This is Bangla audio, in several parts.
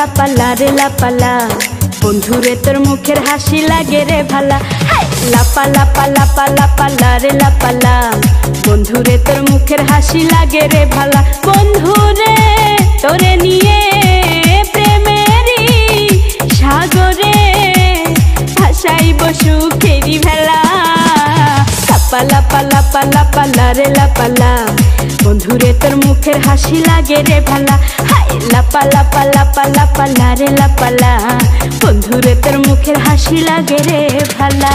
লাপা রে লাপালা বন্ধুরে তোর মুখের হাসি লাগে রে ভালা। লাপা লাপা লাপা লাপা রে লাপালা বন্ধুরে তোর মুখের হাসি লাগে রে ভালা। বন্ধুরে তোরে নিয়ে প্রেমেরই সাগরে ভাসাইব সুখেরি ভেলা। লাপা লাপা লাপা লাপা রে লাপালা বন্ধুরে তোর মুখের হাসি লাগে রে ভালা। লাপা লাপা লাপা লাপা রে লাপালা বন্ধুরে তোর মুখের হাসি লাগে রে ভালা।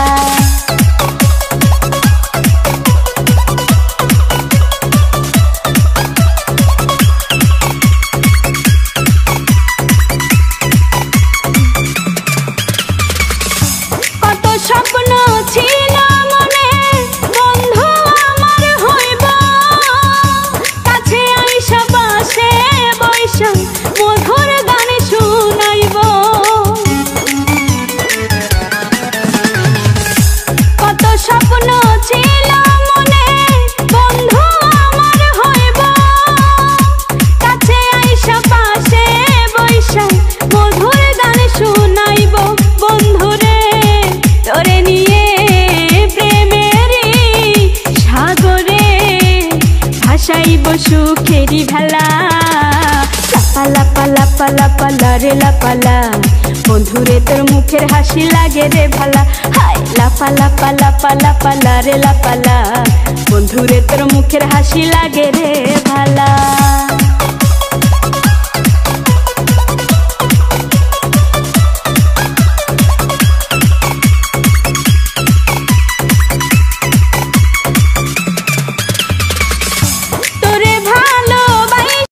কত স্বপ্ন ছিল মনে বন্ধু আমার হইব, কাছে আইসা পাশে বৈশা মধুর গান শুনাইব। কত স্বপ্ন ছিল মনে বন্ধু আমার হইব, কাছে আইসা পাশে বৈশা মধুর গান শুনাইব। বন্ধুরে তোরে নিয়ে প্রেমেরই সাগরে ভাসাইব সুখেরি ভেলা। লাপা লাপা লাপা লাপা রে লাপালা বন্ধুরে তোর মুখের হাসি লাগে রে ভালা। লাপা লাপা লাপা লাপা রে লাপালা বন্ধুরে তোর মুখের হাসি লাগে রে ভালা।